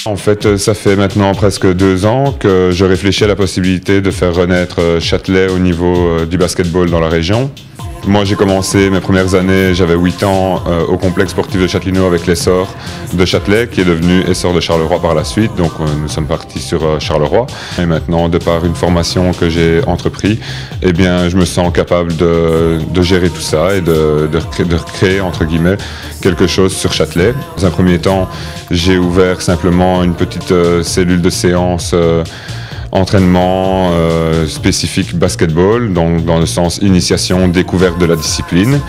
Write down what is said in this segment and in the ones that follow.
En fait, ça fait maintenant presque 2 ans que je réfléchis à la possibilité de faire renaître Châtelet au niveau du basketball dans la région. Moi, j'ai commencé mes premières années, j'avais 8 ans, au complexe sportif de Châtelineau avec l'Essor de Châtelet, qui est devenu Essor de Charleroi par la suite. Donc, nous sommes partis sur Charleroi. Et maintenant, de par une formation que j'ai entreprise, eh bien, je me sens capable de gérer tout ça et de recréer, entre guillemets, quelque chose sur Châtelet. Dans un premier temps, j'ai ouvert simplement une petite cellule de séance entraînement spécifique basketball, donc dans le sens initiation, découverte de la discipline.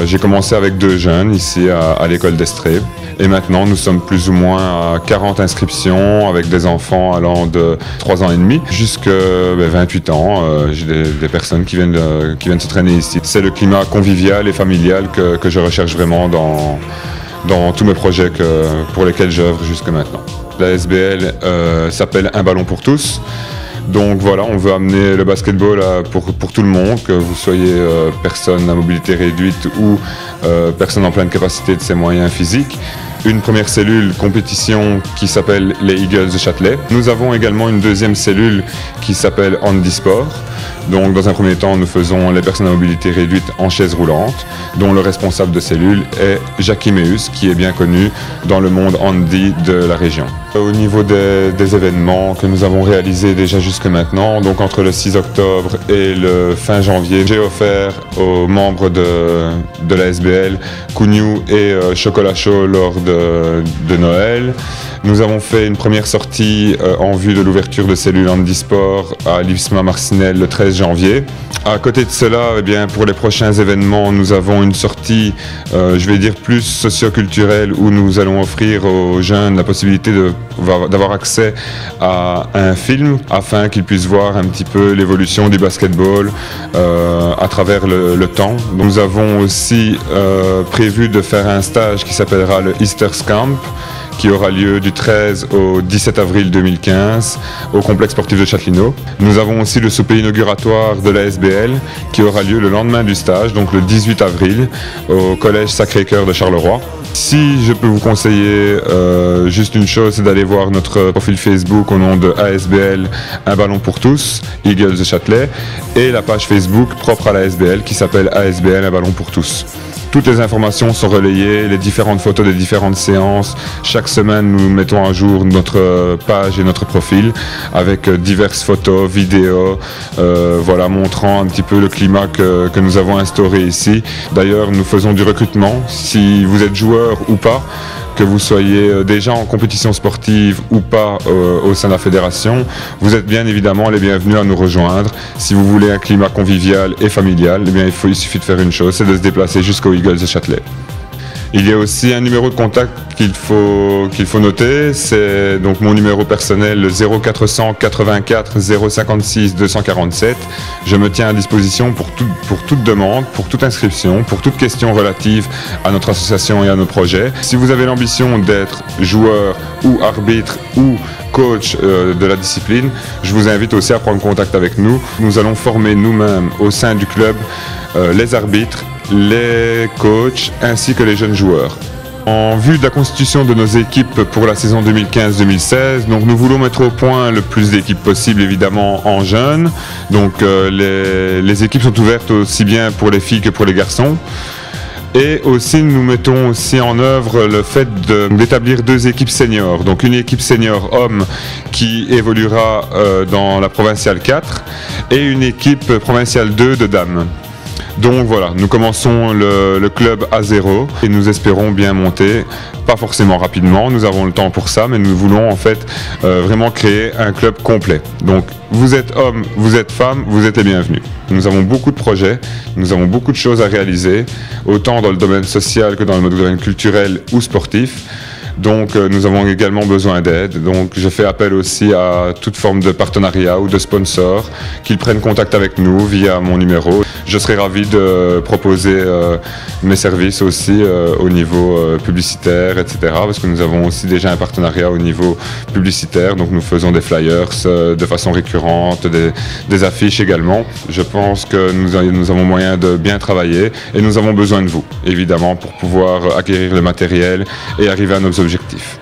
J'ai commencé avec 2 jeunes ici à l'école d'Estrée et maintenant nous sommes plus ou moins à 40 inscriptions avec des enfants allant de 3 ans et demi jusqu'à 28 ans. J'ai des personnes qui viennent s'entraîner ici. C'est le climat convivial et familial que je recherche vraiment dans tous mes projets pour lesquels j'œuvre jusque maintenant. La SBL s'appelle Un ballon pour tous. Donc voilà, on veut amener le basketball pour tout le monde, que vous soyez personne à mobilité réduite ou personne en pleine capacité de ses moyens physiques. Une première cellule compétition qui s'appelle les Eagles de Châtelet. Nous avons également une deuxième cellule qui s'appelle Handisport. Donc dans un premier temps, nous faisons les personnes à mobilité réduite en chaise roulante, dont le responsable de cellule est Jackie Meus, qui est bien connu dans le monde handi de la région. Au niveau des événements que nous avons réalisés déjà jusque maintenant, donc entre le 6 octobre et le fin janvier, j'ai offert aux membres de la SBL Cougnou et chocolat chaud lors de Noël. Nous avons fait une première sortie en vue de l'ouverture de cellules handisport à l'IFSMA Marcinelle le 13 janvier. À côté de cela, eh bien, pour les prochains événements, nous avons une sortie, je vais dire plus socio-culturelle, où nous allons offrir aux jeunes la possibilité d'avoir accès à un film afin qu'ils puissent voir un petit peu l'évolution du basketball à travers le temps. Donc, nous avons aussi prévu de faire un stage qui s'appellera le Easter's Camp, qui aura lieu du 13 au 17 avril 2015 au complexe sportif de Châtelineau. Nous avons aussi le souper inauguratoire de la SBL qui aura lieu le lendemain du stage, donc le 18 avril, au collège Sacré-Cœur de Charleroi. Si je peux vous conseiller juste une chose, c'est d'aller voir notre profil Facebook au nom de ASBL Un ballon pour tous, Eagles de Châtelet, et la page Facebook propre à la SBL qui s'appelle ASBL Un ballon pour tous. Toutes les informations sont relayées, les différentes photos des différentes séances. Chaque semaine, nous mettons à jour notre page et notre profil avec diverses photos, vidéos, voilà, montrant un petit peu le climat que nous avons instauré ici. D'ailleurs, nous faisons du recrutement. Si vous êtes joueur ou pas, que vous soyez déjà en compétition sportive ou pas au sein de la fédération, vous êtes bien évidemment les bienvenus à nous rejoindre. Si vous voulez un climat convivial et familial, eh bien, il suffit de faire une chose, c'est de se déplacer jusqu'aux Eagles de Châtelet. Il y a aussi un numéro de contact qu'il faut noter, c'est donc mon numéro personnel, le 0400 84 056 247. Je me tiens à disposition pour toute demande, pour toute inscription, pour toute question relative à notre association et à nos projets. Si vous avez l'ambition d'être joueur ou arbitre ou coach de la discipline, je vous invite aussi à prendre contact avec nous. Nous allons former nous-mêmes au sein du club les arbitres, les coachs ainsi que les jeunes joueurs. En vue de la constitution de nos équipes pour la saison 2015-2016, donc nous voulons mettre au point le plus d'équipes possible évidemment en jeunes. Donc les équipes sont ouvertes aussi bien pour les filles que pour les garçons. Et aussi, nous mettons aussi en œuvre le fait d'établir 2 équipes seniors. Donc une équipe senior homme qui évoluera dans la provinciale 4 et une équipe provinciale 2 de dames. Donc voilà, nous commençons le club à 0 et nous espérons bien monter, pas forcément rapidement, nous avons le temps pour ça, mais nous voulons en fait vraiment créer un club complet. Donc vous êtes homme, vous êtes femme, vous êtes les bienvenus. Nous avons beaucoup de projets, nous avons beaucoup de choses à réaliser, autant dans le domaine social que dans le domaine culturel ou sportif. Donc nous avons également besoin d'aide. Donc je fais appel aussi à toute forme de partenariat ou de sponsor qu'ils prennent contact avec nous via mon numéro. Je serai ravi de proposer mes services aussi au niveau publicitaire, etc. Parce que nous avons aussi déjà un partenariat au niveau publicitaire. Donc nous faisons des flyers de façon récurrente, des affiches également. Je pense que nous avons moyen de bien travailler et nous avons besoin de vous, évidemment, pour pouvoir acquérir le matériel et arriver à nos objectifs.